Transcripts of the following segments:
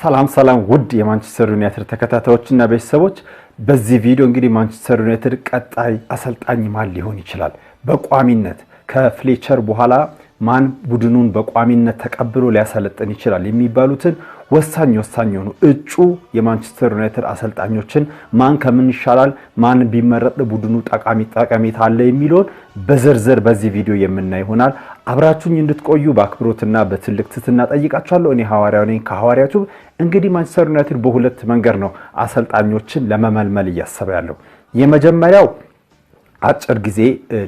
ሰላም ውድ የማንቸስተር ዩናይትድ ተከታታዮችና ቤተሰቦች በዚህ ቪዲዮ እንግዲህ ማንቸስተር ዩናይትድ ቀጣይ አሰልጣኝ ማን ሊሆን ይችላል በቋሚነት ከፍሌቸር በኋላ ማን ቡድኑን በቋሚነት ተቀብሎ ሊያሰለጥን ይችላል የሚባሉትን ወሳኝ የሆኑ እጩ የማንቸስተር ዩናይትድ አሰልጣኞችን ማን ከምን ይሻላል ማን ቢመረጥ ቡድኑ ጠቃሚታ አለ የሚለውን በዝርዝር በዚህ ቪዲዮ የምናይ ይሆናል። አብራችሁኝ እንድትቆዩ በአክብሮትና በትልቅ ትህትና ጠይቃችኋለሁ። እኔ ሐዋርያው ነኝ ከሐዋርያቱ። እንግዲህ ማንቸስተር ዩናይትድ በሁለት መንገድ ነው አሰልጣኞችን ለመመልመል እያሰበ ያለው። የመጀመሪያው አጭር ጊዜ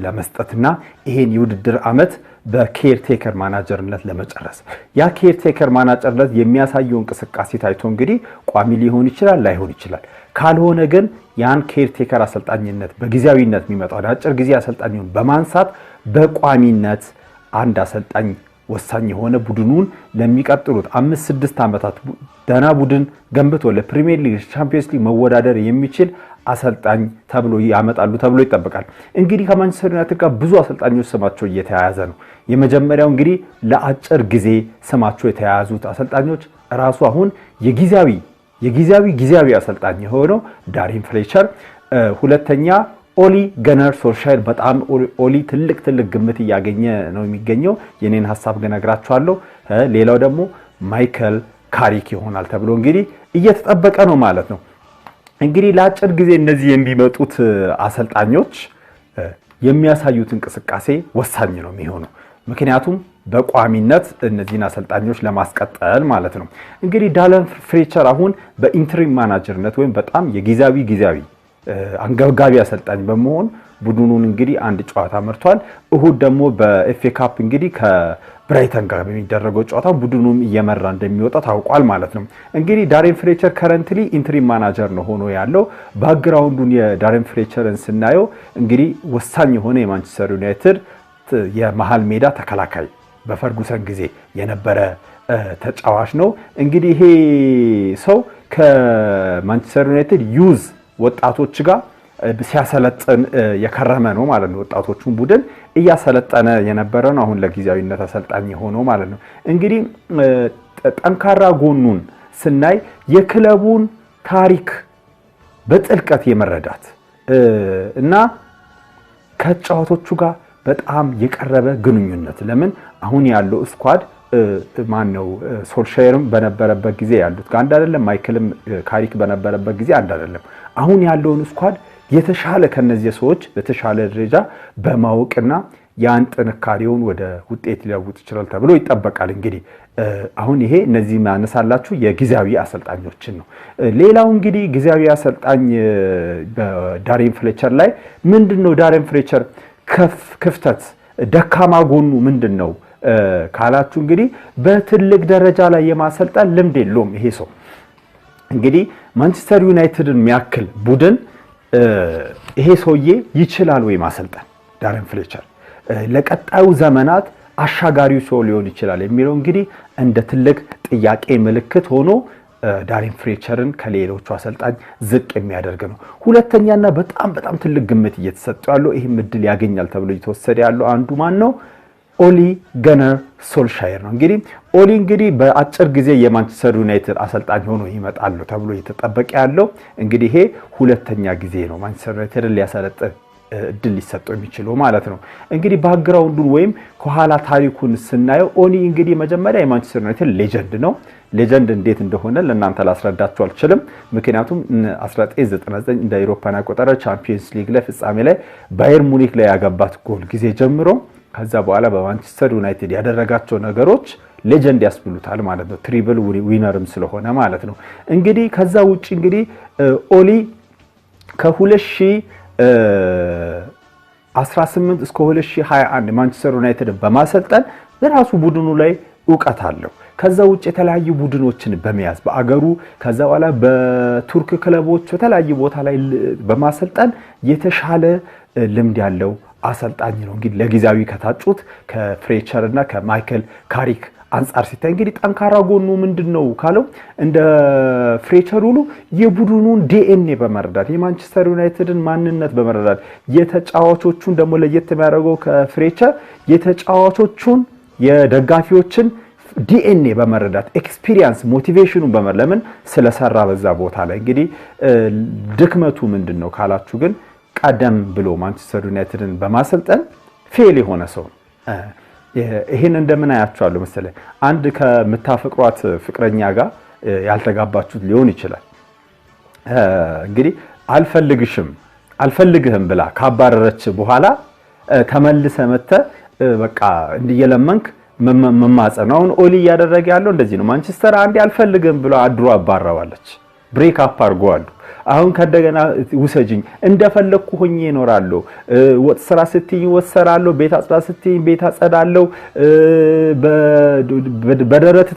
ለመስጠትና ይሄን የውድድር ዓመት በኬርቴከር ማናጀርነት ለመጨረስ ያ ኬርቴከር ማናጀርነት የሚያሳየው እንቅስቃሴ ታይቶ እንግዲህ ቋሚ ሊሆን ይችላል ላይሆን ይችላል። ካልሆነ ግን ያን ኬርቴከር አሰልጣኝነት በጊዜያዊነት የሚመጣው አጭር ጊዜ አሰልጣኙን በማንሳት በቋሚነት አንድ አሰልጣኝ ወሳኝ የሆነ ቡድኑን ለሚቀጥሉት 5-6 ዓመታት ደና ቡድን ገንብቶ ለፕሪሚየር ሊግ ቻምፒየንስ ሊግ መወዳደር የሚችል አሰልጣኝ ተብሎ ያመጣሉ ተብሎ ይጠበቃል። እንግዲህ ከማንቸስተር ዩናይትድ ጋር ብዙ አሰልጣኞች ስማቸው እየተያያዘ ነው። የመጀመሪያው እንግዲህ ለአጭር ጊዜ ስማቸው የተያያዙት አሰልጣኞች ራሱ አሁን የጊዜያዊ አሰልጣኝ የሆነው ዳሪን ፍሌቸር፣ ሁለተኛ ኦሊ ገነር ሶልሻየር በጣም ኦሊ ትልቅ ግምት እያገኘ ነው የሚገኘው። የኔን ሐሳብ ገነግራችኋለሁ። ሌላው ደግሞ ማይከል ካሪክ ይሆናል ተብሎ እንግዲህ እየተጠበቀ ነው ማለት ነው። እንግዲህ ለአጭር ጊዜ እነዚህ የሚመጡት አሰልጣኞች የሚያሳዩት እንቅስቃሴ ወሳኝ ነው የሚሆነው። ምክንያቱም በቋሚነት እነዚህን አሰልጣኞች ለማስቀጠል ማለት ነው። እንግዲህ ዳሪን ፍሌቸር አሁን በኢንተሪም ማናጀርነት ወይም በጣም የጊዜያዊ አንገብጋቢ አሰልጣኝ በመሆን ቡድኑን እንግዲህ አንድ ጨዋታ መርቷል። እሁድ ደግሞ በኤፍኤ ካፕ እንግዲህ ከብራይተን ጋር በሚደረገው ጨዋታ ቡድኑም እየመራ እንደሚወጣ ታውቋል ማለት ነው። እንግዲህ ዳሪን ፍሌቸር ከረንትሊ ኢንተሪም ማናጀር ነው ሆኖ ያለው። ባክግራውንዱን የዳሪን ፍሌቸርን ስናየው እንግዲህ ወሳኝ የሆነ የማንቸስተር ዩናይትድ የመሃል ሜዳ ተከላካይ በፈርጉሰን ጊዜ የነበረ ተጫዋች ነው። እንግዲህ ይሄ ሰው ከማንቸስተር ዩናይትድ ዩዝ ወጣቶች ጋር ሲያሰለጥን የከረመ ነው ማለት ነው። ወጣቶቹን ቡድን እያሰለጠነ የነበረ ነው። አሁን ለጊዜያዊነት አሰልጣኝ ሆኖ ማለት ነው። እንግዲህ ጠንካራ ጎኑን ስናይ የክለቡን ታሪክ በጥልቀት የመረዳት እና ከጫዋቾቹ ጋር በጣም የቀረበ ግንኙነት ለምን አሁን ያለው ስኳድ ማነው ሶልሻየርም በነበረበት ጊዜ ያሉት አንድ አይደለም፣ ማይክልም ካሪክ በነበረበት ጊዜ አንድ አይደለም። አሁን ያለውን ስኳድ የተሻለ ከነዚህ ሰዎች በተሻለ ደረጃ በማወቅና ያን ጥንካሬውን ወደ ውጤት ሊለውጥ ይችላል ተብሎ ይጠበቃል። እንግዲህ አሁን ይሄ እነዚህ ማነሳላችሁ የጊዜያዊ አሰልጣኞችን ነው። ሌላው እንግዲህ ጊዜያዊ አሰልጣኝ በዳሪን ፍሌቸር ላይ ምንድነው ዳሪን ፍሌቸር ክፍተት ደካማ ጎኑ ምንድነው ካላችሁ እንግዲህ በትልቅ ደረጃ ላይ የማሰልጣን ልምድ የለውም ይሄ ሰው። እንግዲህ ማንቸስተር ዩናይትድን የሚያክል ቡድን ይሄ ሰውዬ ይችላል ወይ ማሰልጣን? ዳሪን ፍሌቸር ለቀጣዩ ዘመናት አሻጋሪው ሰው ሊሆን ይችላል የሚለው እንግዲህ እንደ ትልቅ ጥያቄ ምልክት ሆኖ ዳሪን ፍሌቸርን ከሌሎቹ አሰልጣኝ ዝቅ የሚያደርግ ነው። ሁለተኛና በጣም ትልቅ ግምት እየተሰጠው ያለው ይሄም እድል ያገኛል ተብሎ እየተወሰደ ያለው አንዱ ማን ነው? ኦሊ ገነር ሶልሻየር ነው። እንግዲህ በአጭር ጊዜ የማንቸስተር ዩናይትድ አሰልጣኝ ሆኖ ይመጣሉ ተብሎ እየተጠበቀ ያለው እንግዲህ ይሄ ሁለተኛ ጊዜ ነው ማንቸስተር ዩናይትድን ሊያሰለጥን እድል ሊሰጠው የሚችለው ማለት ነው። እንግዲህ ባክግራውንዱን ወይም ከኋላ ታሪኩን ስናየው ኦሊ እንግዲህ መጀመሪያ የማንቸስተር ዩናይትድ ሌጀንድ ነው። ሌጀንድ እንዴት እንደሆነ ለእናንተ ላስረዳችሁ አልችልም። ምክንያቱም 1999 እንደ አውሮፓውያን አቆጣጠር ቻምፒየንስ ሊግ ላይ ፍጻሜ ላይ ባየር ሙኒክ ላይ ያገባት ጎል ጊዜ ጀምሮ ከዛ በኋላ በማንቸስተር ዩናይትድ ያደረጋቸው ነገሮች ሌጀንድ ያስብሉታል ማለት ነው። ትሪብል ዊነርም ስለሆነ ማለት ነው። እንግዲህ ከዛ ውጪ እንግዲህ ኦሊ ከ2018 እስከ 2021 ማንቸስተር ዩናይትድ በማሰልጠን በራሱ ቡድኑ ላይ ዕውቀት አለው። ከዛ ውጪ የተለያዩ ቡድኖችን በመያዝ በአገሩ ከዛ በኋላ በቱርክ ክለቦች የተለያዩ ቦታ ላይ በማሰልጠን የተሻለ ልምድ ያለው አሰልጣኝ ነው። እንግዲህ ለጊዜያዊ ከታጩት ከፍሌቸር እና ከማይከል ካሪክ አንፃር ሲታይ እንግዲህ ጠንካራ ጎኑ ምንድነው ካለው እንደ ፍሌቸር ሁሉ የቡድኑን ዲኤንኤ በመረዳት የማንቸስተር ዩናይትድን ማንነት በመረዳት የተጫዋቾቹን ደግሞ ለየት የሚያደርገው ከፍሌቸር የተጫዋቾቹን የደጋፊዎችን ዲኤንኤ በመረዳት ኤክስፒሪየንስ ሞቲቬሽኑን ለምን ስለሰራ በዛ ቦታ ላይ እንግዲህ ድክመቱ ምንድነው ካላችሁ ግን ቀደም ብሎ ማንቸስተር ዩናይትድን በማሰልጠን ፌል የሆነ ሰው ይሄን እንደምን አያችኋለሁ መሰለኝ አንድ ከምታፈቅሯት ፍቅረኛ ጋር ያልተጋባችሁት ሊሆን ይችላል እንግዲህ አልፈልግህም ብላ ካባረረች በኋላ ተመልሰ መተ በቃ እንዲየለመንክ መማጸናውን ኦሊ ያደረገ ያለው እንደዚህ ነው ማንቸስተር አንዴ አልፈልግህም ብሎ አድሮ አባራዋለች ብሬክ አፕ አድርጓል አሁን ከደገና ውሰጂኝ እንደፈለኩ ሆኜ እኖራለሁ ወጥ ስራ ስትይ ወሰራለሁ ቤት አጽዳ ስትይ ቤት አጸዳለሁ በደረት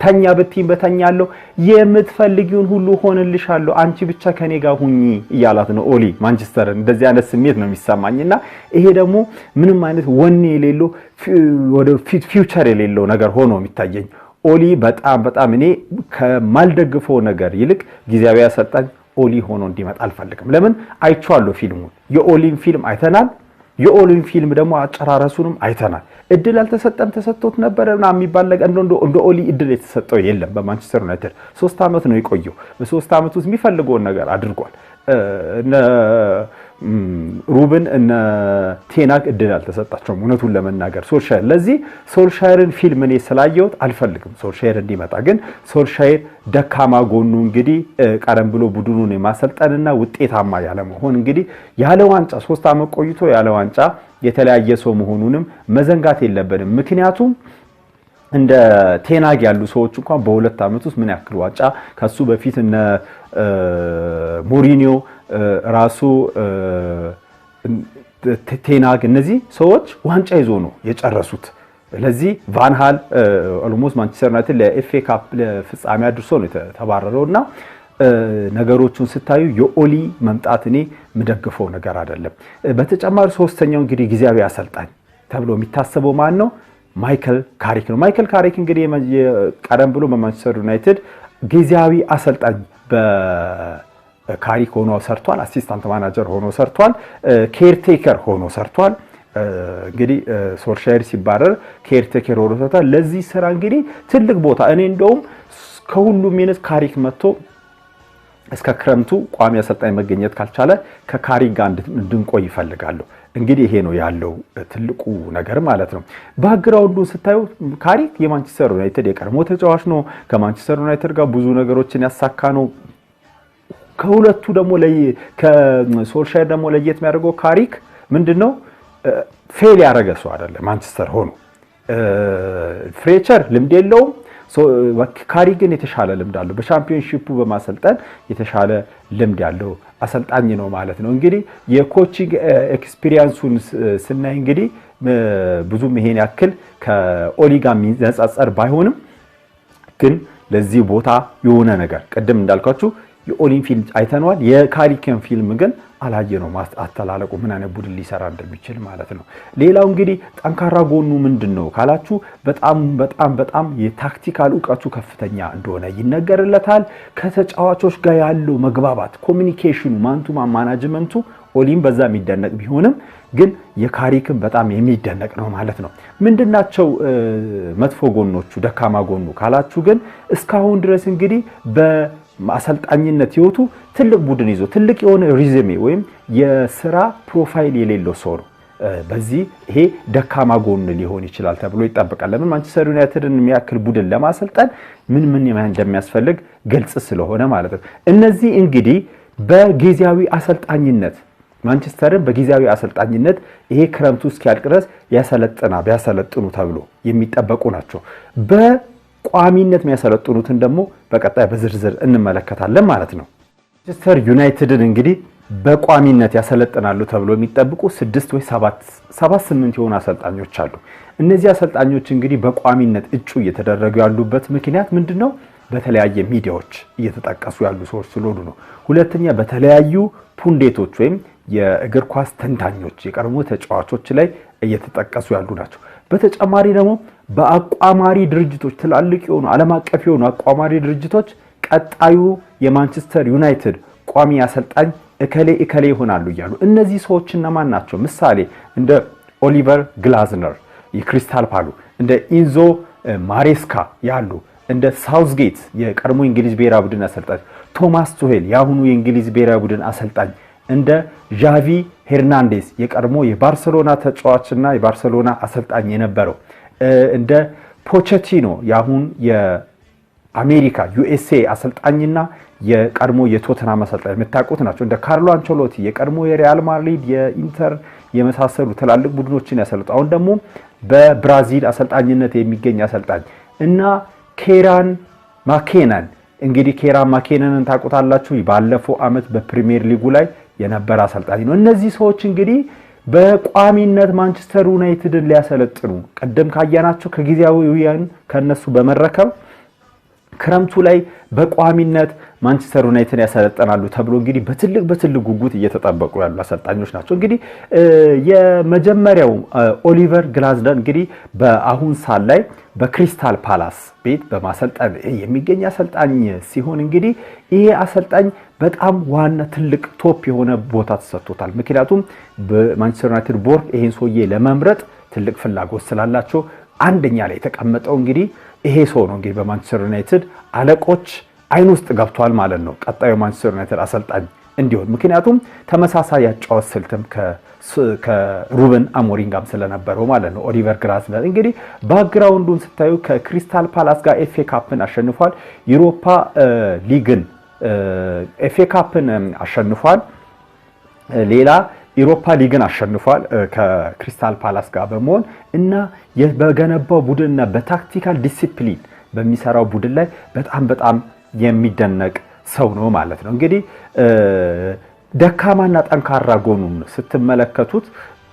ተኛ ብትይ በተኛለሁ የምትፈልጊውን ሁሉ ሆነልሻለሁ አንቺ ብቻ ከኔ ጋር ሁኚ ይያላት ነው ኦሊ ማንቸስተር እንደዚህ አይነት ስሜት ነው የሚሰማኝና ይሄ ደግሞ ምንም አይነት ወኔ የሌለው ወደ ፊውቸር የሌለው ነገር ሆኖ የሚታየኝ ኦሊ በጣም እኔ ከማልደግፈው ነገር ይልቅ ጊዜያዊ አሰልጣኝ ኦሊ ሆኖ እንዲመጣ አልፈልግም ለምን አይቻለሁ ፊልሙን የኦሊን ፊልም አይተናል የኦሊን ፊልም ደግሞ አጨራረሱንም አይተናል እድል አልተሰጠም ተሰጥቶት ነበርና የሚባል ነገር እንደ ኦሊ እድል የተሰጠው የለም በማንቸስተር ዩናይትድ 3 አመት ነው የቆየው በ3 አመት ውስጥ የሚፈልገውን ነገር አድርጓል ሩበን እና ቴናግ እድል አልተሰጣቸውም እውነቱን ለመናገር ሶልሻየር ለዚህ ሶልሻየርን ፊልም እኔ ስላየሁት አልፈልግም ሶልሻየር እንዲመጣ ግን ሶልሻየር ደካማ ጎኑ እንግዲህ ቀረም ብሎ ቡድኑን የማሰልጠንና ውጤታማ ያለ መሆን እንግዲህ ያለ ዋንጫ 3 አመት ቆይቶ ያለ ዋንጫ የተለያየ ሰው መሆኑንም መዘንጋት የለብንም ምክንያቱም እንደ ቴናግ ያሉ ሰዎች እንኳን በሁለት አመት ውስጥ ምን ያክል ዋንጫ ከሱ በፊት እነ ሞሪኒዮ ራሱ ቴናግ እነዚህ ሰዎች ዋንጫ ይዞ ነው የጨረሱት ለዚህ ቫን ሃል ኦልሞስት ማንቸስተር ዩናይትድ ለኤፍኤ ካፕ ለፍጻሜ አድርሶ ነው ተባረረውና ነገሮቹን ስታዩ የኦሊ መምጣት እኔ ምደግፈው ነገር አይደለም በተጨማሪ ሶስተኛው እንግዲህ ጊዜያዊ አሰልጣኝ ተብሎ የሚታሰበው ማን ነው ማይክል ካሪክ ነው ማይክል ካሪክ እንግዲህ ቀደም ብሎ በማንቸስተር ዩናይትድ ጊዜያዊ አሰልጣኝ በካሪክ ሆኖ ሰርቷል አሲስታንት ማናጀር ሆኖ ሰርቷል ኬርቴከር ሆኖ ሰርቷል እንግዲህ ሶልሻየር ሲባረር ኬርቴከር ሆኖ ሰርቷል ለዚህ ስራ እንግዲህ ትልቅ ቦታ እኔ እንደውም ከሁሉም ሚኒስ ካሪክ መጥቶ እስከ ክረምቱ ቋሚ አሰልጣኝ መገኘት ካልቻለ ከካሪክ ጋር እንድንቆይ ይፈልጋሉ እንግዲህ ይሄ ነው ያለው ትልቁ ነገር ማለት ነው ባክግራውንዱ ስታዩ ካሪክ የማንቸስተር ዩናይትድ የቀድሞ ተጫዋች ነው ከማንቸስተር ዩናይትድ ጋር ብዙ ነገሮችን ያሳካ ነው ከሁለቱ ደግሞ ከሶልሻየር ደግሞ ለየት የሚያደርገው ካሪክ ምንድነው ፌል ያደረገ ሰው አይደለም ማንቸስተር ሆኖ ፍሬቸር ልምድ የለውም ካሪክ ግን የተሻለ ልምድ አለው በቻምፒዮንሺፑ በማሰልጠን የተሻለ ልምድ ያለው አሰልጣኝ ነው ማለት ነው እንግዲህ የኮቺንግ ኤክስፒሪየንሱን ስናይ እንግዲህ ብዙም ይሄን ያክል ከኦሊ ጋር የሚነጻጸር ባይሆንም ግን ለዚህ ቦታ የሆነ ነገር ቀደም እንዳልኳችሁ የኦሊን ፊልም አይተናል የካሪክን ፊልም ግን አላየነው አስተላለቁ ምን አይነት ቡድን ሊሰራ እንደሚችል ማለት ነው ሌላው እንግዲህ ጠንካራ ጎኑ ምንድነው ካላችሁ በጣም የታክቲካል ዕውቀቱ ከፍተኛ እንደሆነ ይነገርለታል ከተጫዋቾች ጋር ያለው መግባባት ኮሙኒኬሽኑ ማንቱማ ማናጅመንቱ ኦሊም በዛ የሚደነቅ ቢሆንም ግን የካሪክን በጣም የሚደነቅ ነው ማለት ነው ምንድናቸው መጥፎ ጎኖቹ ደካማ ጎኑ ካላችሁ ግን እስካሁን ድረስ እንግዲህ በአሰልጣኝነት ህይወቱ ትልቅ ቡድን ይዞ ትልቅ የሆነ ሪዝሜ ወይም የሥራ ፕሮፋይል የሌለው ሰው ነው በዚህ ይሄ ደካማ ጎን ሊሆን ይችላል ተብሎ ይጠበቃል ለምን ማንቸስተር ዩናይትድን የሚያክል ቡድን ለማሰልጠን ምን እንደሚያስፈልግ ግልጽ ስለሆነ ማለት ነው እነዚህ እንግዲህ በጊዜያዊ አሰልጣኝነት ማንቸስተርን በጊዜያዊ አሰልጣኝነት ይሄ ክረምቱ እስኪያልቅ ድረስ ቢያሰለጥኑ ተብሎ የሚጠበቁ ናቸው በቋሚነት የሚያሰለጥኑትን ደግሞ በቀጣይ በዝርዝር እንመለከታለን ማለት ነው ማንቸስተር ዩናይትድን እንግዲህ በቋሚነት ያሰለጥናሉ ተብሎ የሚጠበቁ 6 ወይ 7-8 የሆኑ አሰልጣኞች አሉ እነዚህ አሰልጣኞች እንግዲህ በቋሚነት እጩ እየተደረጉ ያሉበት ምክንያት ምንድነው በተለያየ ሚዲያዎች እየተጠቀሱ ያሉ ሰዎች ስለሆኑ ነው ሁለተኛ በተለያዩ ፑንዴቶች ወይም የእግር ኳስ ተንታኞች የቀድሞ ተጫዋቾች ላይ እየተጠቀሱ ያሉ ናቸው በተጨማሪ ደግሞ በአቋማሪ ድርጅቶች ትላልቅ የሆኑ ዓለም አቀፍ የሆኑ አቋማሪ ድርጅቶች ቀጣዩ የማንቸስተር ዩናይትድ ቋሚ አሰልጣኝ እከሌ ይሆናሉ ይላሉ እነዚህ ሰዎች እነማን ናቸው ምሳሌ እንደ ኦሊቨር ግላዝነር የክሪስታል ፓላስ እንደ ኢንዞ ማሬስካ ያሉ እንደ ሳውዝጌት የቀድሞ እንግሊዝ ብሔራዊ ቡድን አሰልጣኝ፣ ቶማስ ቱሄል የአሁኑ የእንግሊዝ ብሔራዊ ቡድን አሰልጣኝ፣ እንደ ዣቪ ሄርናንዴዝ የቀድሞ የባርሴሎና ተጫዋችና የባርሴሎና አሰልጣኝ የነበረው፣ እንደ ፖቼቲኖ የአሁን የአሜሪካ ዩኤስኤ አሰልጣኝና የቀድሞ የቶተናም አሰልጣኝ የምታውቁት ናቸው። እንደ ካርሎ አንቸሎቲ የቀድሞ የሪያል ማድሪድ የኢንተር የመሳሰሉ ትላልቅ ቡድኖችን ያሰልጡ አሁን ደግሞ በብራዚል አሰልጣኝነት የሚገኝ አሰልጣኝ እና ኬራን ማኬናን እንግዲህ ኬራን ማኬናንን ታውቁታላችሁ። ባለፈው ዓመት በፕሪሚየር ሊጉ ላይ የነበረ አሰልጣኝ ነው። እነዚህ ሰዎች እንግዲህ በቋሚነት ማንቸስተር ዩናይትድን ሊያሰለጥኑ ቀደም ካያናቸው ከጊዜያዊያን ከነሱ በመረከብ ክረምቱ ላይ በቋሚነት ማንቸስተር ዩናይትድ ያሰለጥናሉ ተብሎ እንግዲህ በትልቅ ጉጉት እየተጠበቁ ያሉ አሰልጣኞች ናቸው። እንግዲህ የመጀመሪያው ኦሊቨር ግላዝነር እንግዲህ በአሁን ሰዓት ላይ በክሪስታል ፓላስ ቤት በማሰልጠን የሚገኝ አሰልጣኝ ሲሆን እንግዲህ ይሄ አሰልጣኝ በጣም ዋና ትልቅ ቶፕ የሆነ ቦታ ተሰጥቶታል። ምክንያቱም በማንቸስተር ዩናይትድ ቦርድ ይሄን ሰውዬ ለመምረጥ ትልቅ ፍላጎት ስላላቸው አንደኛ ላይ የተቀመጠው እንግዲህ ይሄ ሰው ነው። እንግዲህ በማንቸስተር ዩናይትድ አለቆች አይን ውስጥ ገብቷል ማለት ነው ቀጣዩ ማንቸስተር ዩናይትድ አሰልጣኝ እንዲሆን። ምክንያቱም ተመሳሳይ ያጫወት ስልትም ከሩበን አሞሪም ጋር ስለነበረው ማለት ነው። ኦሊቨር ግላዝነር እንግዲህ ባክግራውንዱን ስታዩ ከክሪስታል ፓላስ ጋር ኤፍኤ ካፕን አሸንፏል። ዩሮፓ ሊግን ኤፍኤ ካፕን አሸንፏል። ሌላ ዩሮፓ ሊግን አሸንፏል ከክሪስታል ፓላስ ጋር በመሆን እና በገነባው ቡድንና በታክቲካል ዲሲፕሊን በሚሰራው ቡድን ላይ በጣም የሚደነቅ ሰው ነው ማለት ነው። እንግዲህ ደካማና ጠንካራ ጎኑን ስትመለከቱት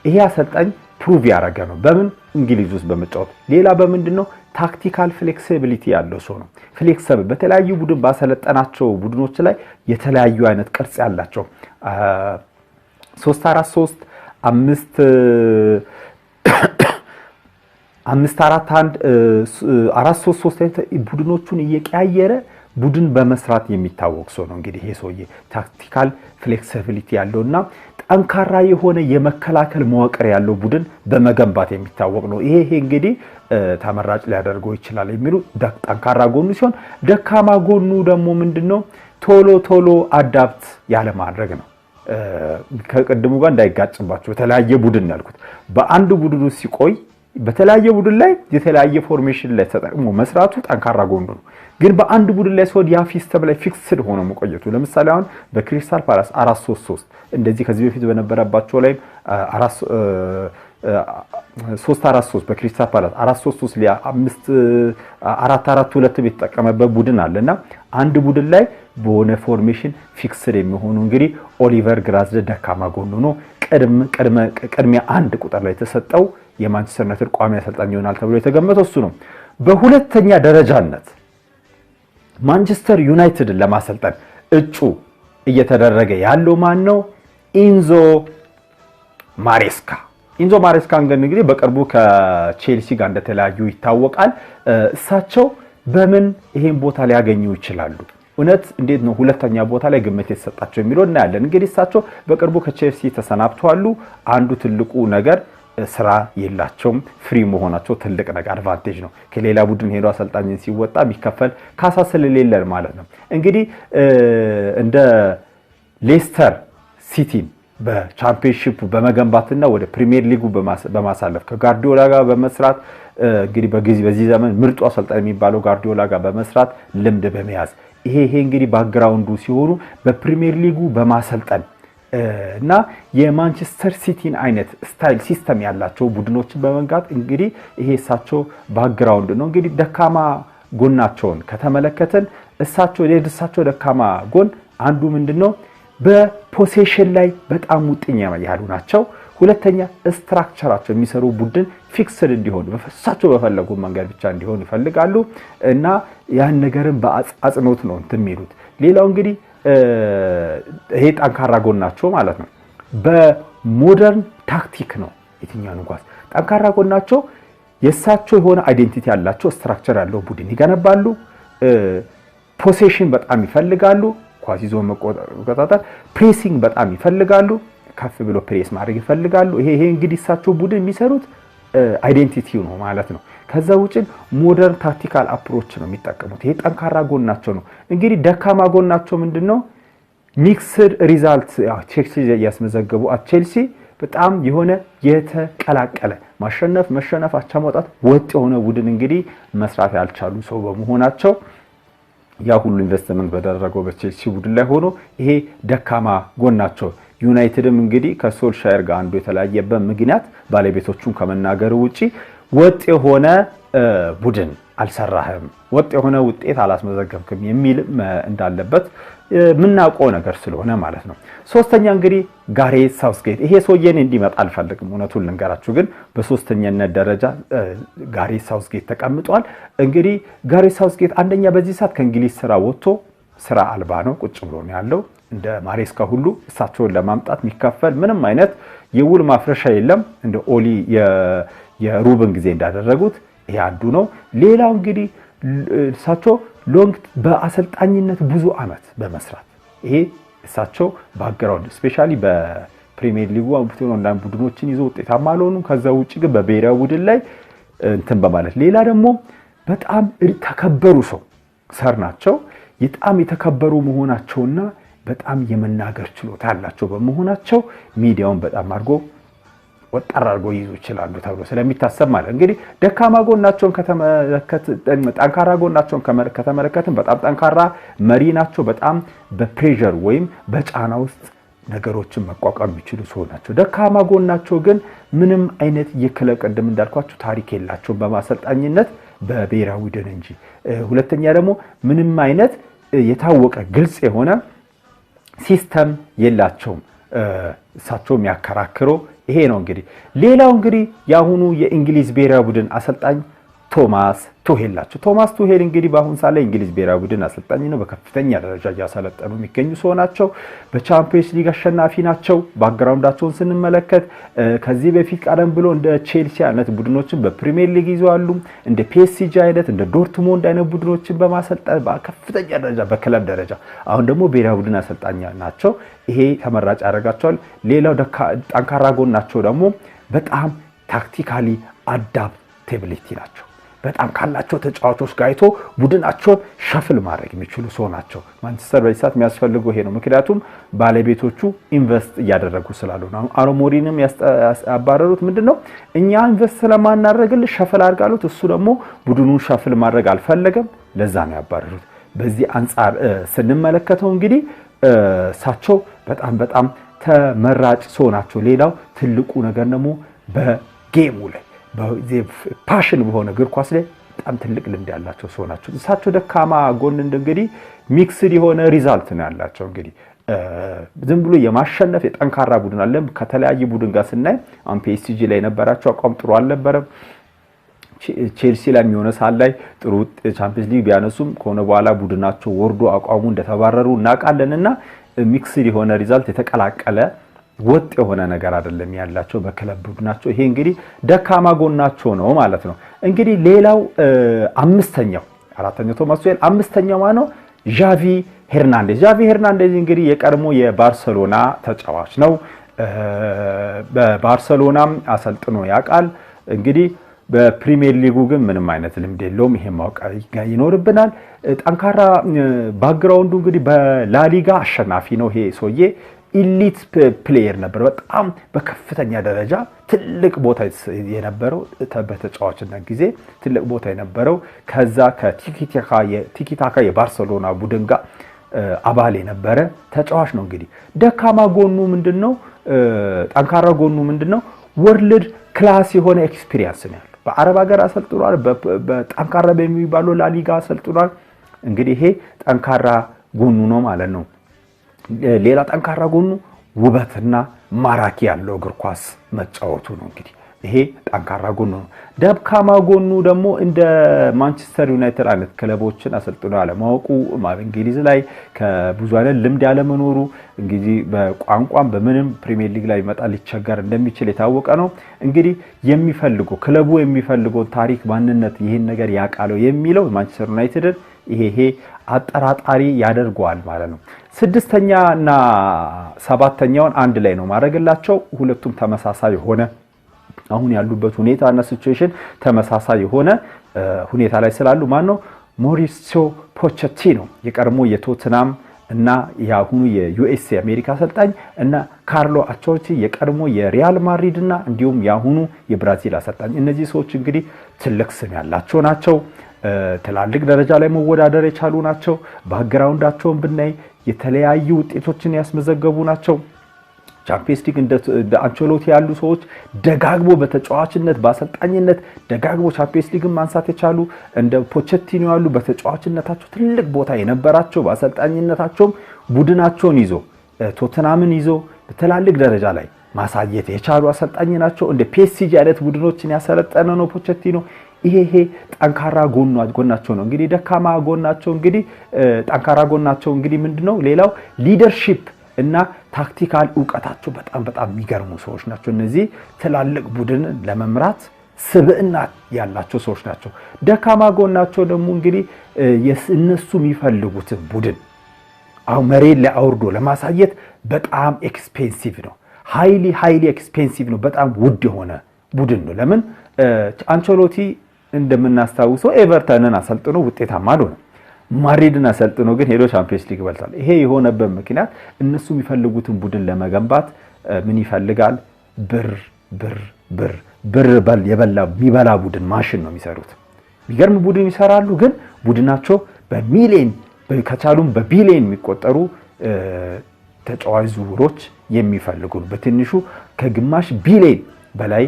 ይሄ አሰልጣኝ ፕሩቭ ያደረገ ነው። በምን እንግሊዝ ውስጥ በመጫወት ሌላ በምንድነው ታክቲካል ፍሌክሲቢሊቲ ያለው ሰው ነው። ፍሌክሲብል በተለያዩ ቡድን ባሰለጠናቸው ቡድኖች ላይ የተለያዩ አይነት ቅርጽ ያላቸው 3-4-3 5-4-1 4-3-3 ቡድኖቹን እየቀያየረ ቡድን በመስራት የሚታወቅ ሰው ነው። እንግዲህ ይሄ ሰውዬ ታክቲካል ፍሌክሲቢሊቲ ያለውና ጠንካራ የሆነ የመከላከል መዋቅር ያለው ቡድን በመገንባት የሚታወቅ ነው። ይሄ እንግዲህ ተመራጭ ሊያደርገው ይችላል የሚሉ ጠንካራ ጎኑ ሲሆን፣ ደካማ ጎኑ ደግሞ ምንድነው? ቶሎ አዳፕት ያለ ማድረግ ነው። ከቀድሙ ጋር እንዳይጋጭባቸው የተለያየ ቡድን ያልኩት በአንድ ቡድን ውስጥ ሲቆይ በተለያየ ቡድን ላይ የተለያየ ፎርሜሽን ላይ ተጠቅሞ መስራቱ ጠንካራ ጎኑ ነው። ግን በአንድ ቡድን ላይ ሲሆን ያ ሲስተም ላይ ፊክስድ ሆኖ መቆየቱ ለምሳሌ አሁን በክሪስታል ፓላስ 4-3-3 እንደዚህ ከዚህ በፊት በነበረባቸው ላይ 3-4-3 በክሪስታል ፓላስ 4-3-3 ላይ 4-4-2 የተጠቀመበት ቡድን አለና አንድ ቡድን ላይ በሆነ ፎርሜሽን ፊክስድ የሚሆኑ እንግዲህ ኦሊቨር ግላዝነር ደካማ ጎኑ ነው። ቅድሚያ አንድ ቁጥር ላይ የተሰጠው የማንቸስተር ዩናይትድ ቋሚ አሰልጣኝ ይሆናል ተብሎ የተገመተው እሱ ነው። በሁለተኛ ደረጃነት ማንቸስተር ዩናይትድን ለማሰልጠን እጩ እየተደረገ ያለው ማን ነው? ኢንዞ ማሬስካ። ኢንዞ ማሬስካ እንግዲህ በቅርቡ ከቼልሲ ጋር እንደተለያዩ ይታወቃል። እሳቸው በምን ይሄን ቦታ ሊያገኙ ይችላሉ? እውነት እንዴት ነው ሁለተኛ ቦታ ላይ ግምት የተሰጣቸው የሚለው እናያለን። እንግዲህ እሳቸው በቅርቡ ከቼልሲ ተሰናብተዋል። አንዱ ትልቁ ነገር ስራ የላቸውም። ፍሪ መሆናቸው ትልቅ ነገር አድቫንቴጅ ነው። ከሌላ ቡድን ሄዶ አሰልጣኝን ሲወጣ የሚከፈል ካሳ ስለሌለ ማለት ነው። እንግዲህ እንደ ሌስተር ሲቲን በቻምፒዮንሺፕ በመገንባትና ወደ ፕሪሚየር ሊጉ በማሳለፍ ከጋርዲዮላ ጋር በመስራት እንግዲህ በዚህ ዘመን ምርጡ አሰልጣኝ የሚባለው ጋርዲዮላ ጋር በመስራት ልምድ በመያዝ ይሄ እንግዲህ ባክግራውንዱ ሲሆኑ በፕሪሚየር ሊጉ በማሰልጠን እና የማንቸስተር ሲቲን አይነት ስታይል ሲስተም ያላቸው ቡድኖችን በመንጋት እንግዲህ ይሄ እሳቸው ባክግራውንድ ነው። እንግዲህ ደካማ ጎናቸውን ከተመለከተን እሳቸው ደካማ ጎን አንዱ ምንድነው? በፖሴሽን ላይ በጣም ውጥኛ ያሉ ናቸው። ሁለተኛ ስትራክቸራቸው የሚሰሩ ቡድን ፊክስድ እንዲሆን እሳቸው በፈለጉ መንገድ ብቻ እንዲሆን ይፈልጋሉ እና ያን ነገርን በአጽንኦት ነው የሚሉት። ሌላው እንግዲህ ይሄ ጠንካራ ጎናቸው ማለት ነው። በሞደርን ታክቲክ ነው የትኛውን ጓዝ ጠንካራ ጎናቸው የእሳቸው የሆነ አይዴንቲቲ ያላቸው ስትራክቸር ያለው ቡድን ይገነባሉ። ፖሴሽን በጣም ይፈልጋሉ። ኳስ ይዞ መቆጣጠር፣ ፕሬሲንግ በጣም ይፈልጋሉ። ከፍ ብሎ ፕሬስ ማድረግ ይፈልጋሉ። ይሄ እንግዲህ እሳቸው ቡድን የሚሰሩት አይዴንቲቲው ነው ማለት ነው። ከዛ ውጪ ሞደርን ታክቲካል አፕሮች ነው የሚጠቀሙት። ይሄ ጠንካራ ጎናቸው ነው። እንግዲህ ደካማ ጎናቸው ምንድነው? ሚክስድ ሪዛልት ቼልሲ ያስመዘገቡ ቼልሲ በጣም የሆነ የተቀላቀለ ማሸነፍ መሸነፍ አቻ መውጣት ወጥ የሆነ ቡድን እንግዲህ መስራት ያልቻሉ ሰው በመሆናቸው ያ ሁሉ ኢንቨስትመንት በደረገው በቼልሲ ቡድን ላይ ሆኖ ይሄ ደካማ ጎናቸው። ዩናይትድም እንግዲህ ከሶልሻየር ጋር አንዱ የተለያየበት ምክንያት ባለቤቶቹን ከመናገር ውጪ ወጥ የሆነ ቡድን አልሰራህም፣ ወጥ የሆነ ውጤት አላስመዘገብክም የሚል እንዳለበት ምናውቀው ነገር ስለሆነ ማለት ነው። ሶስተኛ እንግዲህ ጋሬት ሳውስጌት። ይሄ ሰውዬን እንዲመጣ አልፈልግም እውነቱን ልንገራችሁ፣ ግን በሶስተኛነት ደረጃ ጋሬት ሳውስጌት ተቀምጧል። እንግዲህ ጋሬት ሳውስጌት አንደኛ በዚህ ሰዓት ከእንግሊዝ ስራ ወጥቶ ስራ አልባ ነው፣ ቁጭ ብሎ ነው ያለው። እንደ ማሬስካ ሁሉ እሳቸውን ለማምጣት የሚከፈል ምንም አይነት የውል ማፍረሻ የለም፣ እንደ ኦሊ የሩብን ጊዜ እንዳደረጉት ይሄ አንዱ ነው። ሌላው እንግዲህ እሳቸው ሎንግ በአሰልጣኝነት ብዙ አመት በመስራት ይሄ እሳቸው ባክግራውንድ ስፔሻሊ በፕሪሚየር ሊጉ አንዳንድ ቡድኖችን ይዞ ውጤታማ አልሆኑም። ከዛ ውጪ ግን በብሔራዊ ቡድን ላይ እንትን በማለት ሌላ ደግሞ በጣም ተከበሩ ሰው ሰር ናቸው። በጣም የተከበሩ መሆናቸውና በጣም የመናገር ችሎታ ያላቸው በመሆናቸው ሚዲያውን በጣም አድርጎ ወጣር አድርጎ ይዙ ይችላሉ ተብሎ ስለሚታሰብ ማለት እንግዲህ ደካማ ጎናቸውን ጠንካራ ጎናቸውን ከተመለከትን በጣም ጠንካራ መሪ ናቸው። በጣም በፕሬሸር ወይም በጫና ውስጥ ነገሮችን መቋቋም የሚችሉ ሰው ናቸው። ደካማ ጎናቸው ግን ምንም አይነት የክለብ ቀደም እንዳልኳችሁ ታሪክ የላቸውም በማሰልጣኝነት በብሔራዊ ቡድን እንጂ። ሁለተኛ ደግሞ ምንም አይነት የታወቀ ግልጽ የሆነ ሲስተም የላቸውም። እሳቸው የሚያከራክረው ይሄ ነው። እንግዲህ ሌላው እንግዲህ ያሁኑ የእንግሊዝ ብሔራዊ ቡድን አሰልጣኝ ቶማስ ቱሄል ናቸው። ቶማስ ቱሄል እንግዲህ በአሁን ሰዓት ላይ እንግሊዝ ብሔራዊ ቡድን አሰልጣኝ ነው። በከፍተኛ ደረጃ ያሰለጠኑ የሚገኙ ሰው ናቸው። በቻምፒየንስ ሊግ አሸናፊ ናቸው። ባክግራውንዳቸውን ስንመለከት ከዚህ በፊት ቀደም ብሎ እንደ ቼልሲ አይነት ቡድኖችን በፕሪሚየር ሊግ ይዘዋሉ። እንደ ፒኤስጂ አይነት እንደ ዶርትሙንድ አይነት ቡድኖችን በማሰልጠን በከፍተኛ ደረጃ በክለብ ደረጃ አሁን ደግሞ ብሔራዊ ቡድን አሰልጣኝ ናቸው። ይሄ ተመራጭ ያደርጋቸዋል። ሌላው ጠንካራ ጎናቸው ደግሞ በጣም ታክቲካሊ አዳፕቴቢሊቲ ናቸው። በጣም ካላቸው ተጫዋቾች ጋር አይቶ ቡድናቸውን ሸፍል ማድረግ የሚችሉ ሰው ናቸው። ማንቸስተር በዚህ ሰዓት የሚያስፈልገው ይሄ ነው። ምክንያቱም ባለቤቶቹ ኢንቨስት እያደረጉ ስላሉ ነው። አሮሞሪንም ያባረሩት ምንድነው? እኛ ኢንቨስት ስለማናደርግልህ ሸፍል አድርጋሉት። እሱ ደግሞ ቡድኑን ሸፍል ማድረግ አልፈለገም። ለዛ ነው ያባረሩት። በዚህ አንጻር ስንመለከተው እንግዲህ እሳቸው በጣም ተመራጭ ሰው ናቸው። ሌላው ትልቁ ነገር ደግሞ በጌሙ ላይ ፓሽን በሆነ እግር ኳስ ላይ በጣም ትልቅ ልምድ ያላቸው ሰው ናቸው። እሳቸው ደካማ ጎን እንግዲህ ሚክስድ የሆነ ሪዛልት ነው ያላቸው። እንግዲህ ዝም ብሎ የማሸነፍ የጠንካራ ቡድን አለ። ከተለያየ ቡድን ጋር ስናይ አሁን ፒኤስጂ ላይ የነበራቸው አቋም ጥሩ አልነበረም። ቼልሲ ላይ የሚሆነ ሳል ላይ ጥሩ ቻምፒየንስ ሊግ ቢያነሱም ከሆነ በኋላ ቡድናቸው ወርዶ አቋሙ እንደተባረሩ እናውቃለንና ሚክስድ የሆነ ሪዛልት የተቀላቀለ ወጥ የሆነ ነገር አይደለም ያላቸው በክለብ ቡድናቸው። ይሄ እንግዲህ ደካማ ጎናቸው ነው ማለት ነው። እንግዲህ ሌላው አራተኛው ቶማስ ቱሄል፣ አምስተኛው ማነው? ዣቪ ሄርናንዴዝ። ዣቪ ሄርናንዴዝ እንግዲህ የቀድሞ የባርሰሎና ተጫዋች ነው። በባርሰሎናም አሰልጥኖ ያውቃል። እንግዲህ በፕሪሚየር ሊጉ ግን ምንም አይነት ልምድ የለውም። ይሄ ማወቅ ይኖርብናል። ጠንካራ ባክግራውንዱ እንግዲህ በላሊጋ አሸናፊ ነው። ይሄ ሰውዬ ኢሊት ፕሌየር ነበር። በጣም በከፍተኛ ደረጃ ትልቅ ቦታ የነበረው በተጫዋችነት ጊዜ ትልቅ ቦታ የነበረው ከዛ ከቲኪታካ የባርሰሎና ቡድን ጋር አባል የነበረ ተጫዋች ነው። እንግዲህ ደካማ ጎኑ ምንድነው? ጠንካራ ጎኑ ምንድነው? ወርልድ ክላስ የሆነ ኤክስፒሪየንስ ነው ያለው። በአረብ ሀገር አሰልጥኗል። በጠንካራ በሚባለው ላሊጋ አሰልጥኗል። እንግዲህ ይሄ ጠንካራ ጎኑ ነው ማለት ነው። ሌላ ጠንካራ ጎኑ ውበትና ማራኪ ያለው እግር ኳስ መጫወቱ ነው። እንግዲህ ይሄ ጠንካራ ጎኑ ነው። ደካማ ጎኑ ደግሞ እንደ ማንቸስተር ዩናይትድ አይነት ክለቦችን አሰልጥኖ ያለማወቁ፣ እንግሊዝ ላይ ከብዙ አይነት ልምድ ያለመኖሩ፣ እንግዲህ በቋንቋም በምንም ፕሪሚየር ሊግ ላይ መጣ ሊቸገር እንደሚችል የታወቀ ነው። እንግዲህ ክለቡ የሚፈልገው ታሪክ ማንነት ይሄን ነገር ያቃለው የሚለው ማንቸስተር ዩናይትድን ይሄ አጠራጣሪ ያደርገዋል ማለት ነው። ስድስተኛ እና ሰባተኛውን አንድ ላይ ነው ማድረግላቸው። ሁለቱም ተመሳሳይ ሆነ አሁን ያሉበት ሁኔታና ሲቹዌሽን ተመሳሳይ የሆነ ሁኔታ ላይ ስላሉ ማነው ማውሪሲዮ ፖቼቲኖ የቀድሞ የቶተንሃም እና ያሁኑ የዩኤስኤ አሜሪካ አሰልጣኝ እና ካርሎ አንቸሎቲ የቀድሞ የሪያል ማድሪድ እና እንዲሁም ያሁኑ የብራዚል አሰልጣኝ እነዚህ ሰዎች እንግዲህ ትልቅ ስም ያላቸው ናቸው። ትላልቅ ደረጃ ላይ መወዳደር የቻሉ ናቸው። ባክግራውንዳቸውን ብናይ የተለያዩ ውጤቶችን ያስመዘገቡ ናቸው። ቻምፒየንስ ሊግ እንደ አንቸሎቲ ያሉ ሰዎች ደጋግሞ በተጫዋችነት በአሰልጣኝነት ደጋግሞ ቻምፒየንስ ሊግን ማንሳት የቻሉ እንደ ፖቼቲኖ ያሉ በተጫዋችነታቸው ትልቅ ቦታ የነበራቸው በአሰልጣኝነታቸውም ቡድናቸውን ይዞ ቶተንሃምን ይዞ በትላልቅ ደረጃ ላይ ማሳየት የቻሉ አሰልጣኝ ናቸው። እንደ ፒኤስጂ አይነት ቡድኖችን ያሰለጠነ ነው ፖቼቲኖ። ይሄ ጠንካራ ጎናቸው ነው። እንግዲህ ደካማ ጎናቸው እንግዲህ ጠንካራ ጎናቸው እንግዲህ ምንድነው? ሌላው ሊደርሺፕ እና ታክቲካል ዕውቀታቸው በጣም የሚገርሙ ሰዎች ናቸው። እነዚህ ትላልቅ ቡድን ለመምራት ስብዕና ያላቸው ሰዎች ናቸው። ደካማ ጎናቸው ደግሞ እንግዲህ እነሱ የሚፈልጉት ቡድን አሁን መሬት ላይ አውርዶ ለማሳየት በጣም ኤክስፔንሲቭ ነው። ሃይሊ ኤክስፔንሲቭ ነው። በጣም ውድ የሆነ ቡድን ነው። ለምን አንቸሎቲ እንደምናስታውሰው ኤቨርተንን አሰልጥኖ ውጤታማ አልሆነም። ማድሪድን አሰልጥኖ ግን ሄዶ ቻምፒየንስ ሊግ በልቷል። ይሄ የሆነበት ምክንያት እነሱ የሚፈልጉትን ቡድን ለመገንባት ምን ይፈልጋል? ብር የሚበላ ቡድን ማሽን ነው የሚሰሩት። የሚገርም ቡድን ይሰራሉ፣ ግን ቡድናቸው በሚሊዮን ከቻሉም በቢሊዮን የሚቆጠሩ ተጫዋች ዝውውሮች የሚፈልጉ ነው። በትንሹ ከግማሽ ቢሊዮን በላይ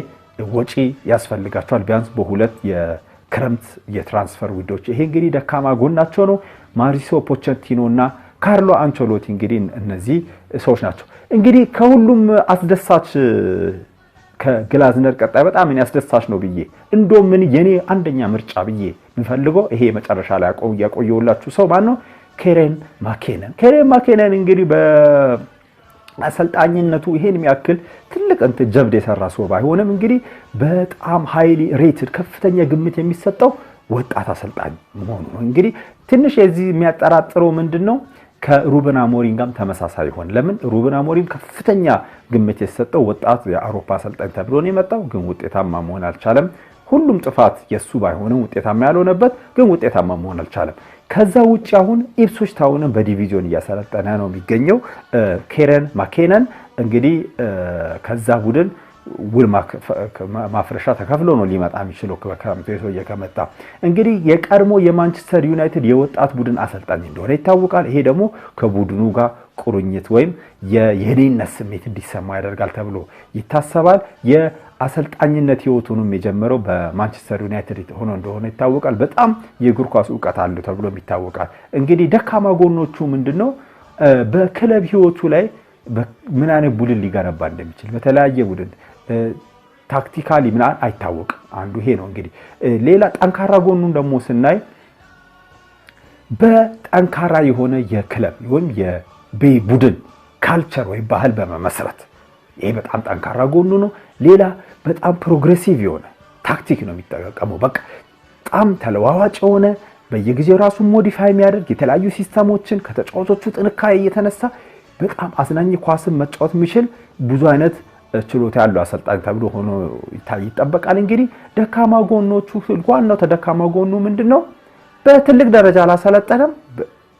ወጪ ያስፈልጋቸዋል ቢያንስ በሁለት የክረምት የትራንስፈር ዊንዶች። ይሄ እንግዲህ ደካማ ጎናቸው ነው። ማውሪሲዮ ፖቼቲኖ እና ካርሎ አንቸሎቲ እንግዲህ እነዚህ ሰዎች ናቸው። እንግዲህ ከሁሉም አስደሳች ከግላዝነር ቀጣይ በጣም እኔ አስደሳች ነው ብዬ እንደውም ምን የኔ አንደኛ ምርጫ ብዬ የምፈልገው ይሄ መጨረሻ ላይ ያቆየውላችሁ ሰው ማን ነው? ኬረን ማኬነን እንግዲህ በአሰልጣኝነቱ ይሄን የሚያክል ትልቅ ጀብድ የሰራ ሰው ባይሆንም እንግዲህ በጣም ሃይሊ ሬትድ ከፍተኛ ግምት የሚሰጠው ወጣት አሰልጣኝ መሆኑ ነው። እንግዲህ ትንሽ የዚህ የሚያጠራጥረው ምንድነው? ከሩበን አሞሪም ጋር ተመሳሳይ ይሆን። ለምን ሩበን አሞሪም ከፍተኛ ግምት የሰጠው ወጣት የአውሮፓ አሰልጣኝ ተብሎ ነው የመጣው፣ ግን ውጤታማ መሆን አልቻለም። ሁሉም ጥፋት የሱ ባይሆንም ውጤታማ ያልሆነበት ግን ውጤታማ መሆን አልቻለም። ከዛ ውጪ አሁን ኢፕስዊች ታውንን በዲቪዥን እያሰለጠነ ነው የሚገኘው። ኬረን ማኬነን እንግዲህ ከዛ ቡድን ውል ማፍረሻ ተከፍሎ ነው ሊመጣ የሚችለው ከክረምቱ እየከመጣ እንግዲህ የቀድሞ የማንቸስተር ዩናይትድ የወጣት ቡድን አሰልጣኝ እንደሆነ ይታወቃል። ይሄ ደግሞ ከቡድኑ ጋር ቁርኝት ወይም የኔነት ስሜት እንዲሰማ ያደርጋል ተብሎ ይታሰባል። የአሰልጣኝነት ህይወቱንም የጀመረው በማንቸስተር ዩናይትድ ሆኖ እንደሆነ ይታወቃል። በጣም የእግር ኳስ ዕውቀት አለው ተብሎ ይታወቃል። እንግዲህ ደካማ ጎኖቹ ምንድነው? በክለብ ህይወቱ ላይ ምን አይነት ቡድን ሊገነባ እንደሚችል በተለያየ ቡድን ታክቲካሊ ምን አይታወቅም። አንዱ ይሄ ነው። እንግዲህ ሌላ ጠንካራ ጎኑን ደግሞ ስናይ በጠንካራ የሆነ የክለብ ወይም የቡድን ካልቸር ወይ ባህል በመመስረት ይሄ በጣም ጠንካራ ጎኑ ነው። ሌላ በጣም ፕሮግሬሲቭ የሆነ ታክቲክ ነው የሚጠቀመው። በቃ በጣም ተለዋዋጭ የሆነ በየጊዜው ራሱን ሞዲፋይ የሚያደርግ የተለያዩ ሲስተሞችን ከተጫዋቾቹ ጥንካሬ እየተነሳ በጣም አስናኝ ኳስን መጫወት የሚችል ብዙ አይነት ችሎታ ያለው አሰልጣኝ ተብሎ ሆኖ ይጠበቃል። እንግዲህ ደካማ ጎኖቹ ዋናው ተደካማ ጎኑ ምንድነው? በትልቅ ደረጃ አላሰለጠነም።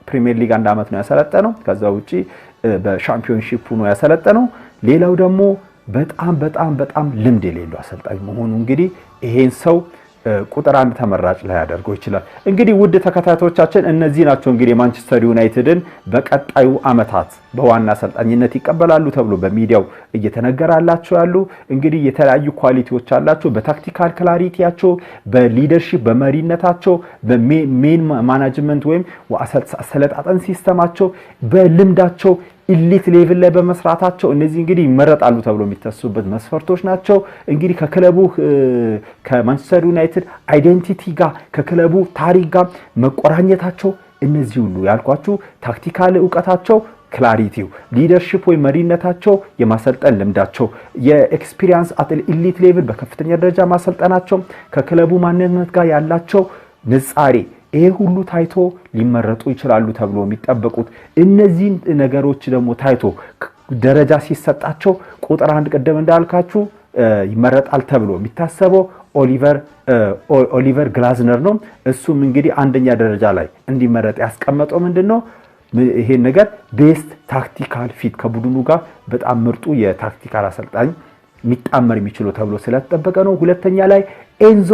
ፕሪሚየር ሊግ 1 አመት ነው ያሰለጠነው። ከዛ ውጪ በሻምፒዮንሺፕ ነው ያሰለጠነው። ሌላው ደግሞ በጣም ልምድ የሌለው አሰልጣኝ መሆኑ እንግዲህ ይሄን ሰው ቁጥር 1 ተመራጭ ላይ ያደርገው ይችላል። እንግዲህ ውድ ተከታታዮቻችን እነዚህ ናቸው እንግዲህ ማንቸስተር ዩናይትድን በቀጣዩ አመታት በዋና አሰልጣኝነት ይቀበላሉ ተብሎ በሚዲያው እየተነገራላቸው ያሉ እንግዲህ የተለያዩ ኳሊቲዎች አላቸው። በታክቲካል ክላሪቲያቸው፣ በሊደርሺፕ በመሪነታቸው፣ በሜን ማኔጅመንት ወይም አሰለጣጠን ሲስተማቸው፣ በልምዳቸው ኢሊት ሌቭል ላይ በመስራታቸው እነዚህ እንግዲህ ይመረጣሉ ተብሎ የሚታሰቡበት መስፈርቶች ናቸው። እንግዲህ ከክለቡ ከማንቸስተር ዩናይትድ አይዴንቲቲ ጋር ከክለቡ ታሪክ ጋር መቆራኘታቸው እነዚህ ሁሉ ያልኳችሁ ታክቲካል ዕውቀታቸው፣ ክላሪቲው፣ ሊደርሺፕ ወይ መሪነታቸው፣ የማሰልጠን ልምዳቸው፣ የኤክስፒሪየንስ አት ኢሊት ሌቭል በከፍተኛ ደረጃ ማሰልጠናቸው፣ ከክለቡ ማንነት ጋር ያላቸው ንጻሬ ይሄ ሁሉ ታይቶ ሊመረጡ ይችላሉ ተብሎ የሚጠበቁት እነዚህ ነገሮች ደግሞ ታይቶ ደረጃ ሲሰጣቸው ቁጥር 1 ቀደም እንዳልካችሁ ይመረጣል ተብሎ የሚታሰበው ኦሊቨር ግላዝነር ነው። እሱም እንግዲህ አንደኛ ደረጃ ላይ እንዲመረጥ ያስቀመጠው ምንድነው ይሄን ነገር ቤስት ታክቲካል ፊት ከቡድኑ ጋር በጣም ምርጡ የታክቲካል አሰልጣኝ የሚጣመር የሚችለው ተብሎ ስለተጠበቀ ነው። ሁለተኛ ላይ ኤንዞ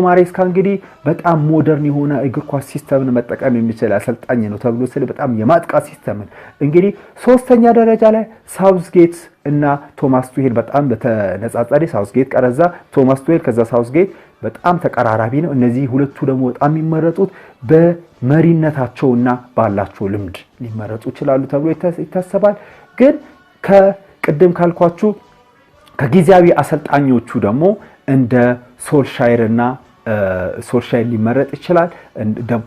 ማሬስካ እንግዲህ በጣም ሞደርን የሆነ እግር ኳስ ሲስተምን መጠቀም የሚችል አሰልጣኝ ነው ተብሎ በጣም የማጥቃት ሲስተምን እንግዲህ ሶስተኛ ደረጃ ላይ ሳውዝጌት እና ቶማስ ቱሄል በጣም በተነጻጻሪ ሳውዝጌት ቀረዛ ቶማስ ቱሄል ከዛ ሳውዝጌት በጣም ተቀራራቢ ነው። እነዚህ ሁለቱ ደግሞ በጣም የሚመረጡት በመሪነታቸውና ባላቸው ልምድ ሊመረጡ ይችላሉ ተብሎ ይታሰባል። ግን ከቅድም ካልኳችሁ ከጊዜያዊ አሰልጣኞቹ ደግሞ እንደ ሶልሻየር ሊመረጥ ይችላል።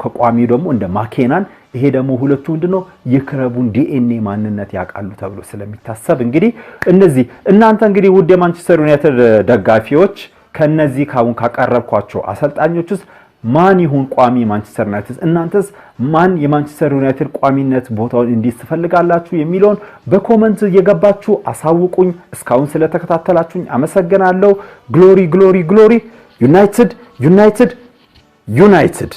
ከቋሚው ደግሞ እንደ ማኬናን ይሄ ደግሞ ሁለቱ ምንድነው የክለቡን ዲኤንኤ ማንነት ያውቃሉ ተብሎ ስለሚታሰብ እንግዲህ እነዚህ እናንተ እንግዲህ ውድ የማንቸስተር ዩናይትድ ደጋፊዎች ከነዚህ ካሁን ካቀረብኳቸው አሰልጣኞች ውስጥ ማን ይሁን ቋሚ ማንቸስተር ዩናይትድ እናንተስ ማን የማንቸስተር ዩናይትድ ቋሚነት ቦታውን እንዲይዝ ትፈልጋላችሁ የሚለውን በኮሜንት እየገባችሁ አሳውቁኝ። እስካሁን ስለተከታተላችሁኝ አመሰግናለሁ። ግሎሪ ዩናይትድ